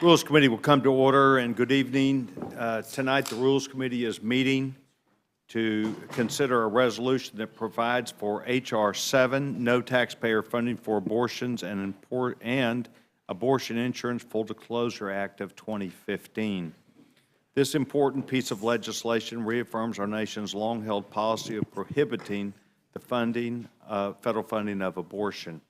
Rules Committee will come to order, and good evening. Tonight, the Rules Committee is meeting to consider a resolution that provides for H.R. 7, no taxpayer funding for abortions and Abortion Insurance Full Disclosure Act of 2015. This important piece of legislation reaffirms our nation's long-held policy of prohibiting the federal funding of abortion.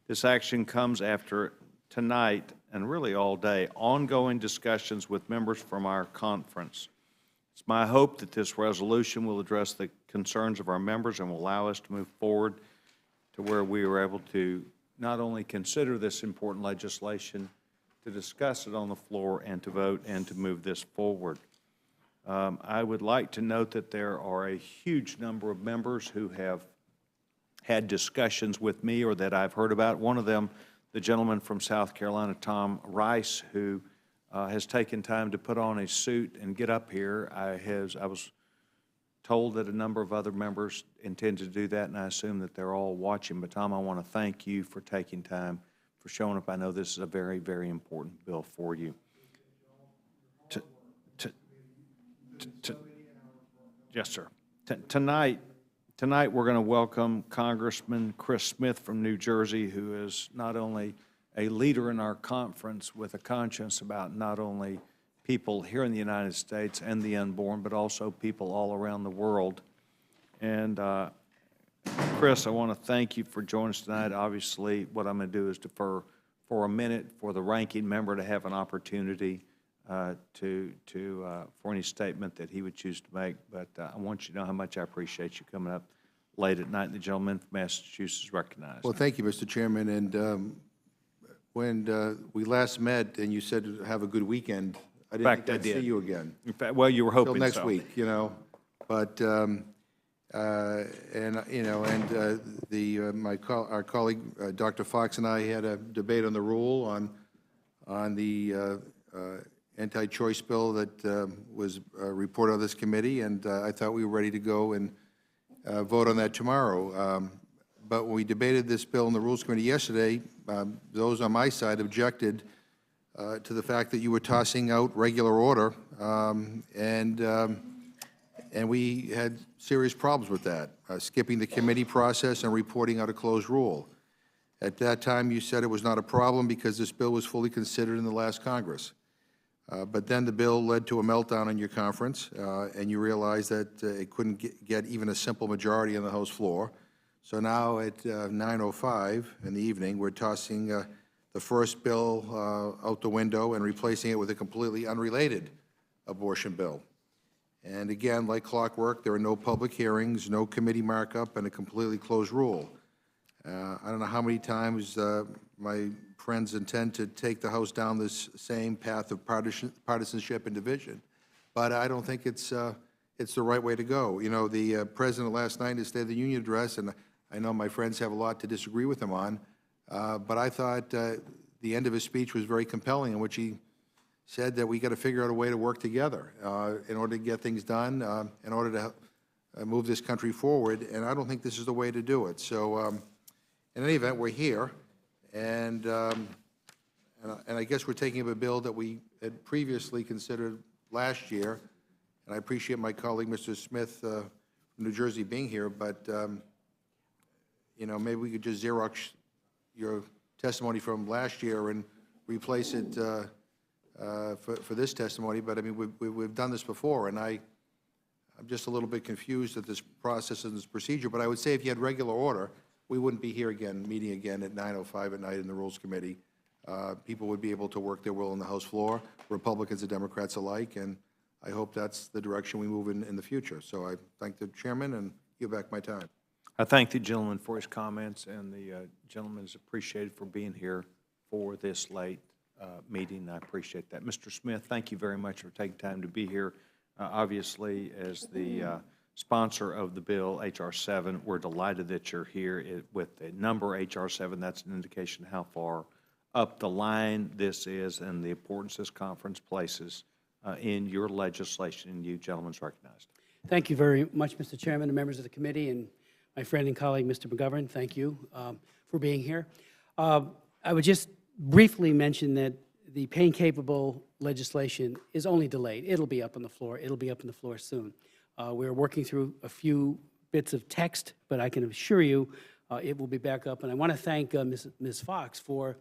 This action comes after tonight, and really all day, ongoing discussions with members from our conference. It's my hope that this resolution will address the concerns of our members and will allow us to move forward to where we are able to not only consider this important legislation, to discuss it on the floor and to vote and to move this forward. I would like to note that there are a huge number of members who have had discussions with me or that I've heard about. One of them, the gentleman from South Carolina, Tom Rice, who has taken time to put on a suit and get up here. I was told that a number of other members intend to do that, and I assume that they're all watching. But Tom, I want to thank you for taking time, for showing up. I know this is a very, very important bill for you. Yes, sir. Tonight, we're going to welcome Congressman Chris Smith from New Jersey, who is not only a leader in our conference with a conscience about not only people here in the United States and the unborn, but also people all around the world. And Chris, I want to thank you for joining us tonight. Obviously, what I'm going to do is defer for a minute for the ranking member to have an opportunity for any statement that he would choose to make, but I want you to know how much I appreciate you coming up late at night. The gentleman from Massachusetts is recognized. Well, thank you, Mr. Chairman. And when we last met and you said to have a good weekend, I didn't think I'd see you again. In fact, well, you were hoping Till next so. week, you know. But our colleague Dr. Fox and I had a debate on the rule on the anti-choice bill that was reported on this committee, and I thought we were ready to go and vote on that tomorrow. But when we debated this bill in the Rules Committee yesterday, those on my side objected to the fact that you were tossing out regular order, and we had serious problems with that, skipping the committee process and reporting out a closed rule. At that time, you said it was not a problem because this bill was fully considered in the last Congress. But then the bill led to a meltdown in your conference, and you realized that it couldn't get even a simple majority on the House floor. So now at 9:05 in the evening, we're tossing the first bill out the window and replacing it with a completely unrelated abortion bill. And again, like clockwork, there are no public hearings, no committee markup, and a completely closed rule. I don't know how many times my friends intend to take the House down this same path of partisanship and division, but I don't think it's the right way to go. You know, the President last night in his State of the Union address, and I know my friends have a lot to disagree with him on, but I thought the end of his speech was very compelling, in which he said that we got to figure out a way to work together in order to get things done, in order to move this country forward, and I don't think this is the way to do it. So in any event, we're here, and I guess we're taking up a bill that we had previously considered last year, and I appreciate my colleague, Mr. Smith, from New Jersey being here, but, you know, maybe we could just Xerox your testimony from last year and replace it for this testimony. But, I mean, we've done this before, and I'm just a little bit confused at this process and this procedure. But I would say if you had regular order, we wouldn't be here again, meeting again at 9:05 at night in the Rules Committee. People would be able to work their will on the House floor, Republicans and Democrats alike, and I hope that's the direction we move in the future. So I thank the chairman and give back my time. I thank the gentleman for his comments, and the gentleman is appreciated for being here for this late meeting. I appreciate that. Mr. Smith, thank you very much for taking time to be here. Obviously, as the sponsor of the bill, H.R. 7, we're delighted that you're here. With the number H.R. 7, that's an indication how far up the line this is and the importance this conference places in your legislation, and you gentlemen is recognized. Thank you very much, Mr. Chairman and members of the committee, and my friend and colleague, Mr. McGovern. Thank you for being here. I would just briefly mention that the pain-capable legislation is only delayed. It'll be up on the floor. It'll be up on the floor soon. We're working through a few bits of text, but I can assure you it will be back up. And I want to thank Ms. Fox for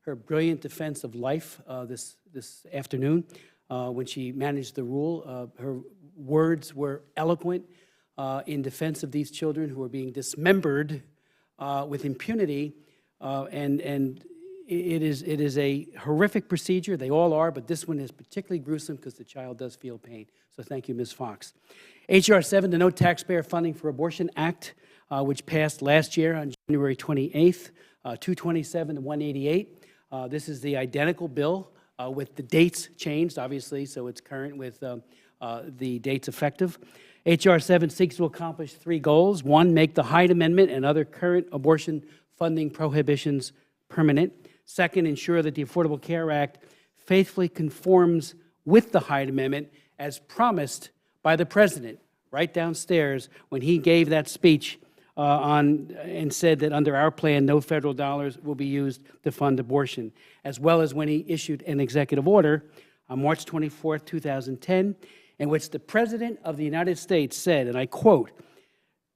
her brilliant defense of life this afternoon when she managed the rule. Her words were eloquent in defense of these children who are being dismembered with impunity, and it is a horrific procedure. They all are, but this one is particularly gruesome because the child does feel pain. So thank you, Ms. Fox. H.R. 7, the No Taxpayer Funding for Abortion Act, which passed last year on January 28th, 227 to 188. This is the identical bill with the dates changed, obviously, so it's current with the dates effective. H.R. 7 seeks to accomplish 3 goals. 1, make the Hyde Amendment and other current abortion funding prohibitions permanent. 2nd, ensure that the Affordable Care Act faithfully conforms with the Hyde Amendment as promised by the President right downstairs when he gave that speech and said that under our plan, no federal dollars will be used to fund abortion, as well as when he issued an executive order on March 24, 2010, in which the President of the United States said, and I quote,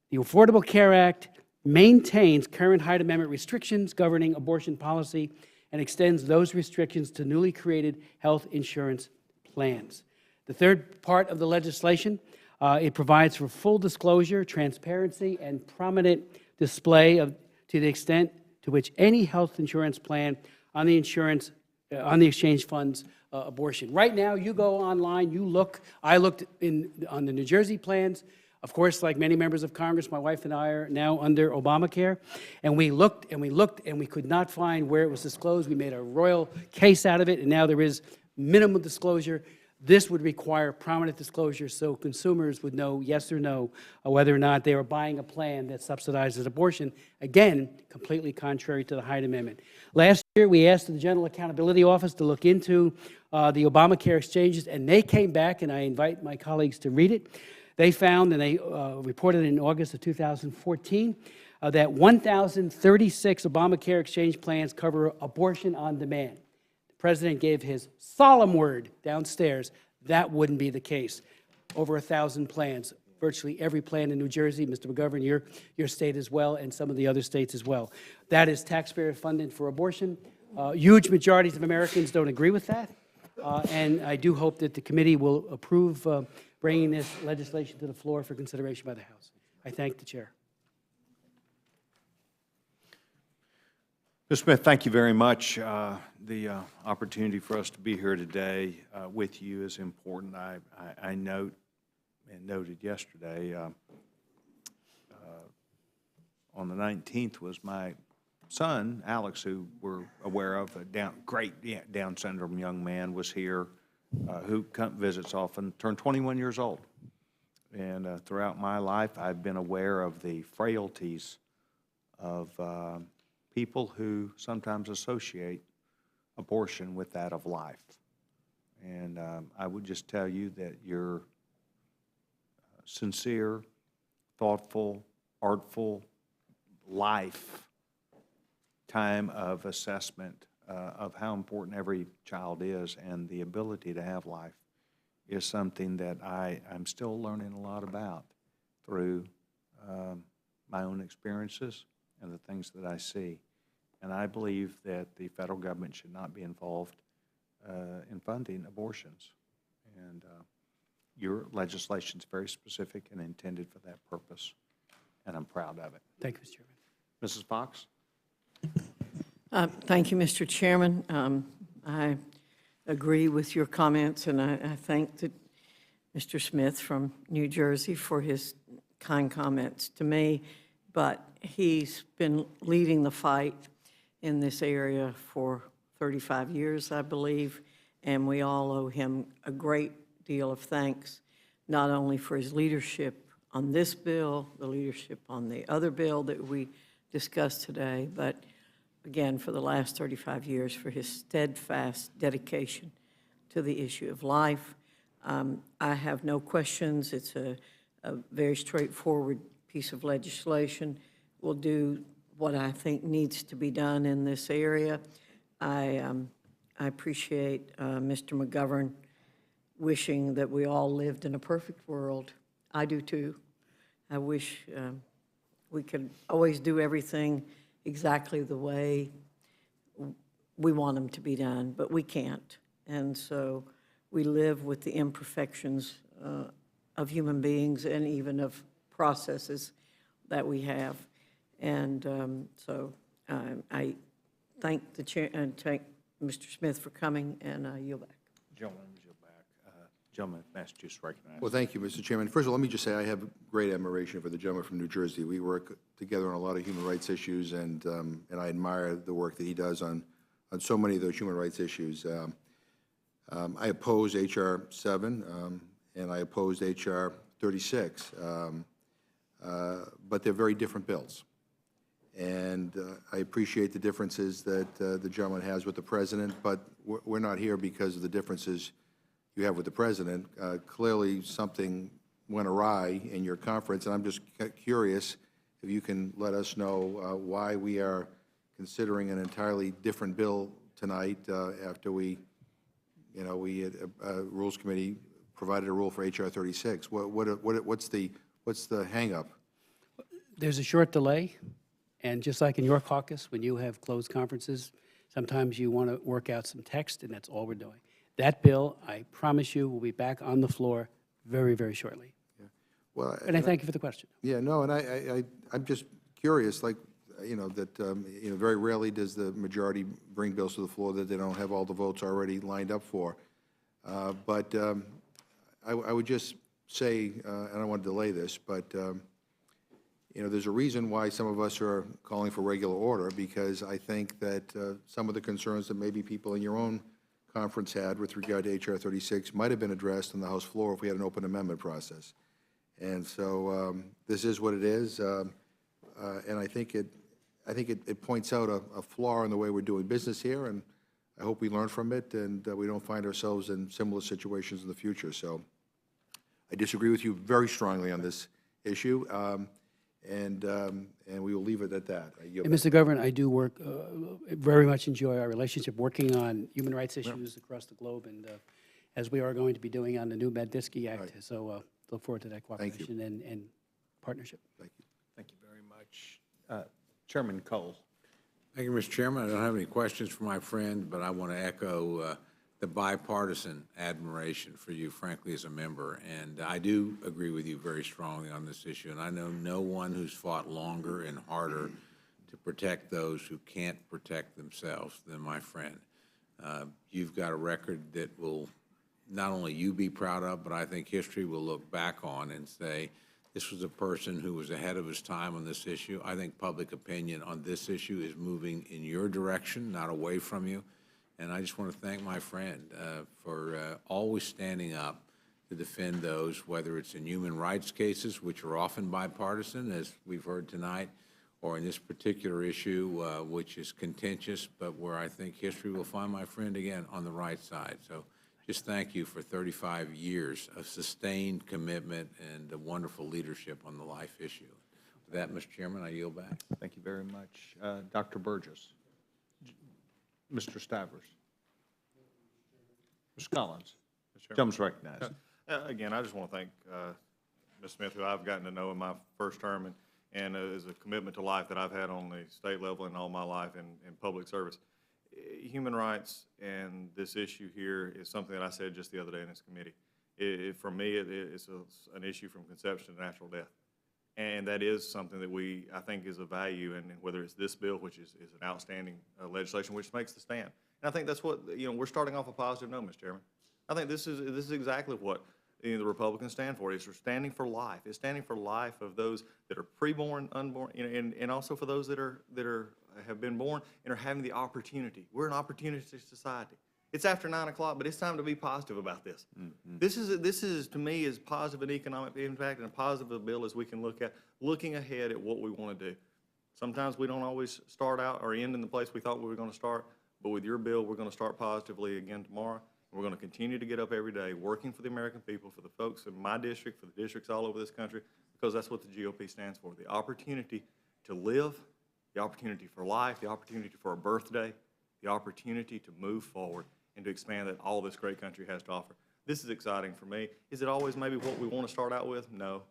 "The Affordable Care Act maintains current Hyde Amendment restrictions governing abortion policy and extends those restrictions to newly created health insurance plans." The third part of the legislation, it provides for full disclosure, transparency, and prominent display to the extent to which any health insurance plan on the exchange funds abortion. Right now, you go online, you look. I looked on the New Jersey plans. Of course, like many members of Congress, my wife and I are now under Obamacare, and we looked and we looked and we could not find where it was disclosed. We made a royal case out of it, and now there is minimal disclosure. This would require prominent disclosure so consumers would know yes or no whether or not they are buying a plan that subsidizes abortion, again, completely contrary to the Hyde Amendment. Last year, we asked the General Accountability Office to look into the Obamacare exchanges, and they came back, and I invite my colleagues to read it. They found, and they reported in August of 2014, that 1,036 Obamacare exchange plans cover abortion on demand. The President gave his solemn word downstairs that wouldn't be the case. Over 1,000 plans, virtually every plan in New Jersey, Mr. McGovern, your state as well, and some of the other states as well. That is taxpayer funded for abortion. Huge majorities of Americans don't agree with that, and I do hope that the committee will approve bringing this legislation to the floor for consideration by the House. I thank the chair. Ms. Smith, thank you very much. The opportunity for us to be here today with you is important. I note and noted yesterday on the 19th was my son, Alex, who we're aware of, a great Down syndrome young man, was here who visits often, turned 21 years old. And throughout my life, I've been aware of the frailties of people who sometimes associate abortion with that of life. And I would just tell you that your sincere, thoughtful, artful time of assessment of how important every child is and the ability to have life is something that I'm still learning a lot about through my own experiences and the things that I see. And I believe that the federal government should not be involved in funding abortions. And your legislation is very specific and intended for that purpose, and I'm proud of it. Thank you, Mr. Chairman. Mrs. Fox? Thank you, Mr. Chairman. I agree with your comments, and I thank Mr. Smith from New Jersey for his kind comments to me, but he's been leading the fight in this area for 35 years, I believe, and we all owe him a great deal of thanks, not only for his leadership on this bill, the leadership on the other bill that we discussed today, but again, for the last 35 years, for his steadfast dedication to the issue of life. I have no questions. It's a very straightforward piece of legislation. We'll do what I think needs to be done in this area. I I appreciate Mr. McGovern wishing that we all lived in a perfect world. I do too. I wish we could always do everything exactly the way we want them to be done, but we can't. And so we live with the imperfections of human beings and even of processes that we have. And so I thank the chair and thank Mr. Smith for coming, and I yield back. Gentleman, yield back. Gentleman, Massachusetts recognized. Well, thank you, Mr. Chairman. First of all, let me just say I have great admiration for the gentleman from New Jersey. We work together on a lot of human rights issues, and I admire the work that he does on so many of those human rights issues. I oppose H.R. 7, and I opposed H.R. 36, but they're very different bills. And I appreciate the differences that the gentleman has with the president, but we're not here because of the differences you have with the president. Clearly, something went awry in your conference, and I'm just curious if you can let us know why we are considering an entirely different bill tonight after we had Rules Committee provided a rule for H.R. 36. What's the hang-up? There's a short delay, and just like in your caucus, when you have closed conferences, sometimes you want to work out some text, and that's all we're doing. That bill, I promise you, will be back on the floor very, very shortly. Yeah. Well, And I thank you for the question. Yeah, no, and I'm just curious, like, very rarely does the majority bring bills to the floor that they don't have all the votes already lined up for. But I would just say, and I don't want to delay this, but there's a reason why some of us are calling for regular order, because I think that some of the concerns that maybe people in your own conference had with regard to H.R. 36 might have been addressed on the House floor if we had an open amendment process. And so this is what it is, and I think it points out a flaw in the way we're doing business here, and I hope we learn from it and we don't find ourselves in similar situations in the future. So I disagree with you very strongly on this issue. And we will leave it at that. And Mr. Governor, I do work, very much enjoy our relationship working on human rights issues across the globe, and as we are going to be doing on the new Magnitsky Act. Right. So look forward to that cooperation and partnership. Thank you. Thank you very much. Chairman Cole. Thank you, Mr. Chairman. I don't have any questions for my friend, but I want to echo the bipartisan admiration for you, frankly, as a member. And I do agree with you very strongly on this issue. And I know no one who's fought longer and harder to protect those who can't protect themselves than my friend. You've got a record that will not only you be proud of, but I think history will look back on and say, this was a person who was ahead of his time on this issue. I think public opinion on this issue is moving in your direction, not away from you. And I just want to thank my friend for always standing up to defend those, whether it's in human rights cases, which are often bipartisan, as we've heard tonight, or in this particular issue, which is contentious, but where I think history will find my friend again on the right side. So just thank you for 35 years of sustained commitment and a wonderful leadership on the life issue. With that, Mr. Chairman, I yield back. Thank you very much. Dr. Burgess. Mr. Stivers. Mr. Collins. Gentleman's recognized. Again, I just want to thank Ms. Smith, who I've gotten to know in my first term, and is a commitment to life that I've had on the state level and all my life in public service. Human rights and this issue here is something that I said just the other day in this committee. For me, it's an issue from conception to natural death. And that is something that I think is a value, and whether it's this bill, which is an outstanding legislation, which makes the stand. And I think that's what, we're starting off a positive note, Mr. Chairman. I think this is exactly what the Republicans stand for. It's standing for life. It's standing for life of those that are preborn, unborn, and also for those that have been born and are having the opportunity. We're an opportunity society. It's after 9 o'clock, but it's time to be positive about this. Mm-hmm. This is to me as positive an economic impact and a positive bill as we can look at, looking ahead at what we want to do. Sometimes we don't always start out or end in the place we thought we were going to start, but with your bill, we're going to start positively again tomorrow. We're going to continue to get up every day working for the American people, for the folks in my district, for the districts all over this country, because that's what the GOP stands for, the opportunity to live, the opportunity for life, the opportunity for a birthday, the opportunity to move forward and to expand that all this great country has to offer. This is exciting for me. Is it always maybe what we want to start out with? No.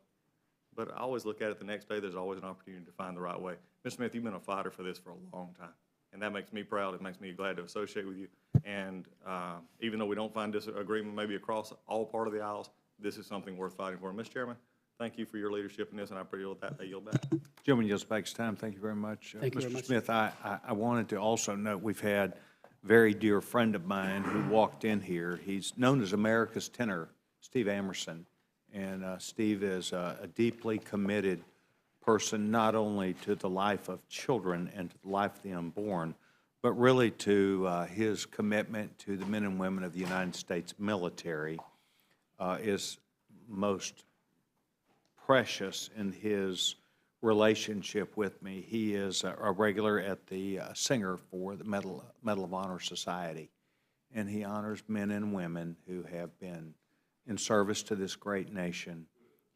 But I always look at it the next day, there's always an opportunity to find the right way. Mr. Smith, you've been a fighter for this for a long time, and that makes me proud. It makes me glad to associate with you. And even though we don't find disagreement maybe across all part of the aisles, this is something worth fighting for. Mr. Chairman, thank you for your leadership in this, and I appreciate that. I yield back. Gentleman yields back his time. Thank you very much. Thank you very Mr. much. Smith, I wanted to also note we've had a very dear friend of mine who walked in here. He's known as America's tenor, Steve Amerson. And Steve is a deeply committed person, not only to the life of children and to the life of the unborn, but really to his commitment to the men and women of the United States military is most precious in his relationship with me. He is a regular at the Singer for the Medal of Honor Society, and he honors men and women who have been in service to this great nation.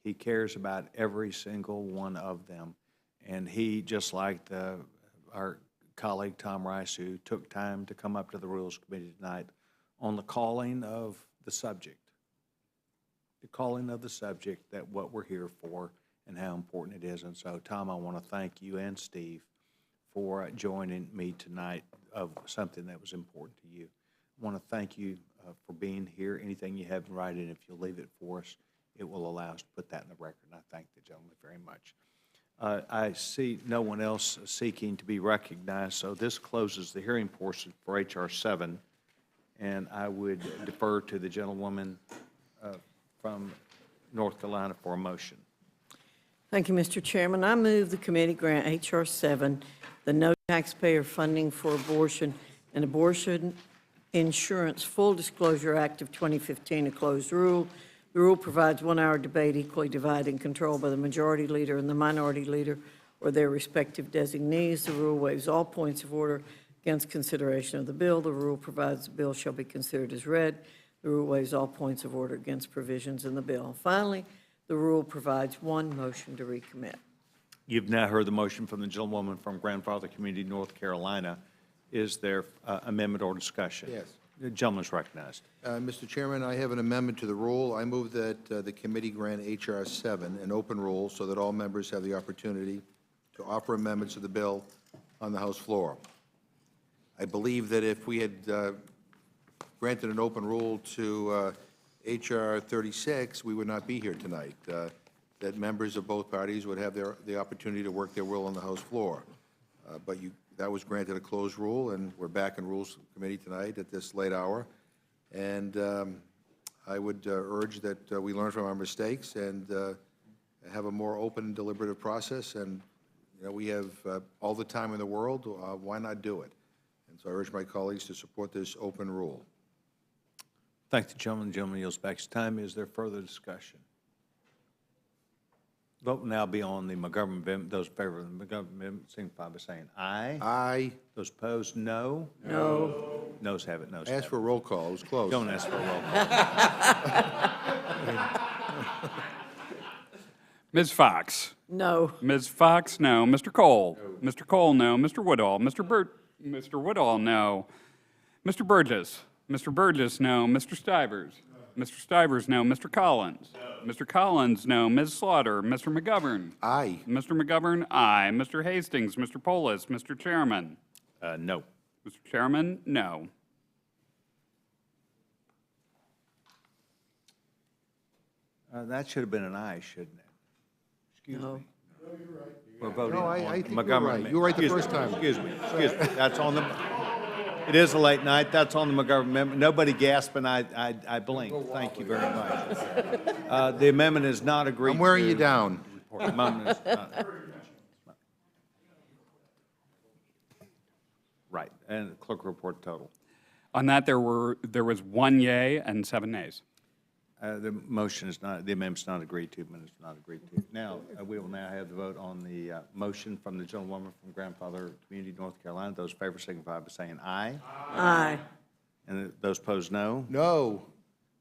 He cares about every single one of them, and he, just like our colleague Tom Rice, who took time to come up to the Rules Committee tonight on the calling of the subject, that what we're here for and how important it is. And so, Tom, I want to thank you and Steve for joining me tonight of something that was important to you. I want to thank you for being here. Anything you have in writing, if you'll leave it for us, it will allow us to put that in the record. And I thank the gentleman very much. I see no one else seeking to be recognized, so this closes the hearing portion for H.R. 7, and I would defer to the gentlewoman from North Carolina for a motion. Thank you, Mr. Chairman. I move the committee grant H.R. 7, the no taxpayer funding for abortion and abortion insurance full disclosure act of 2015, a closed rule. The rule provides 1 hour debate equally divided and controlled by the majority leader and the minority leader or their respective designees. The rule waives all points of order against consideration of the bill. The rule provides the bill shall be considered as read. The rule waives all points of order against provisions in the bill. Finally, the rule provides 1 motion to recommit. You've now heard the motion from the gentlewoman from Grandfather Community, North Carolina. Is there amendment or discussion? Yes. The gentleman is recognized. Mr. Chairman, I have an amendment to the rule. I move that the committee grant H.R. 7 an open rule so that all members have the opportunity to offer amendments to the bill on the House floor. I believe that if we had granted an open rule to H.R. 36, we would not be here tonight, that members of both parties would have the opportunity to work their will on the House floor. But that was granted a closed rule, and we're back in Rules Committee tonight at this late hour. And I would urge that we learn from our mistakes and have a more open and deliberative process. And, you know, we have all the time in the world. Why not do it? And so I urge my colleagues to support this open rule. Thank the gentleman. The gentleman yields back his time. Is there further discussion? Vote will now be on the McGovern amendment. Those in favor of the McGovern amendment signify by saying aye. Aye. Those opposed, no. No. Noes have it, noes Ask have for a roll call. It was close. it. Don't ask for a roll call. Ms. Fox? No. Ms. Fox, no. Mr. Cole? No. Mr. Cole, no. Mr. Woodall? Mr. Woodall, no. Mr. Burgess? Mr. Burgess, no. Mr. Stivers? No. Mr. Stivers, no. Mr. Collins? No. Mr. Collins, no. Ms. Slaughter? Mr. McGovern? Aye. Mr. McGovern, aye. Mr. Hastings? Mr. Polis? Mr. Chairman? No. Mr. Chairman, no. That should have been an aye, shouldn't it? Excuse No. me. We're voting No, on I think you were McGovern. right. You were right the Excuse first me, time. Excuse me, excuse me. That's on the, it is a late night. That's on the McGovern amendment. Nobody gasped and I blinked. Thank you very much. The amendment is not agreed to. I'm wearing you down. The amendment is not- Right, and the clerk will report total. On that, there was 1 yea and 7 nays. The motion is not, the amendment's not agreed to, amendment's not agreed to. Now, we will now have the vote on the motion from the gentlewoman from Grandfather Community, North Carolina. Those in favor signify by saying aye. Aye. And those opposed, no. No.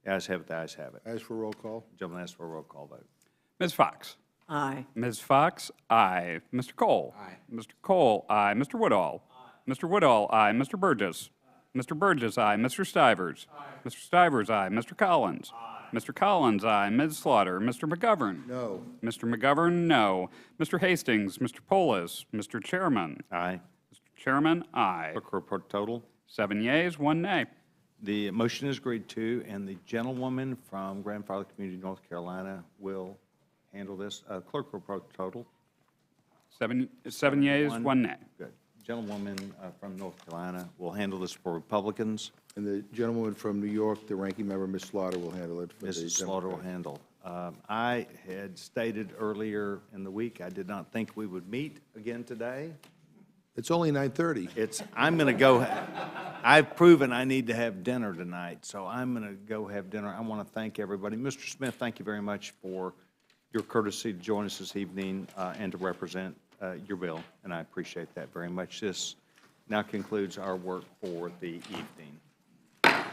The ayes have it, the ayes have it. Ask for a roll call. Gentleman asks for a roll call vote. Ms. Fox? Aye. Ms. Fox, aye. Mr. Cole? Aye. Mr. Cole, aye. Mr. Woodall? Mr. Woodall, aye. Mr. Burgess. Mr. Burgess, aye. Mr. Stivers. Mr. Stivers, aye. Mr. Collins. Mr. Collins, aye. Ms. Slaughter. Mr. McGovern. No. Mr. McGovern, no. Mr. Hastings, Mr. Polis, Mr. Chairman. Aye. Mr. Chairman, aye. Clerk report total. 7 yeas, 1 nay. The motion is agreed to, and the gentlewoman from Grandfather Community, North Carolina, will handle this. Clerk report total. 7 yeas, 1 nay. Good. Gentlewoman from North Carolina will handle this for Republicans. And the gentleman from New York, the ranking member, Ms. Slaughter, will handle it for the Mrs. Slaughter will Democrats. handle. I had stated earlier in the week, I did not think we would meet again today. It's only 9:30. I'm going to go, I've proven I need to have dinner tonight, so I'm going to go have dinner. I want to thank everybody. Mr. Smith, thank you very much for your courtesy to join us this evening and to represent your bill, and I appreciate that very much. This now concludes our work for the evening. Wow.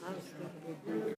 I was thinking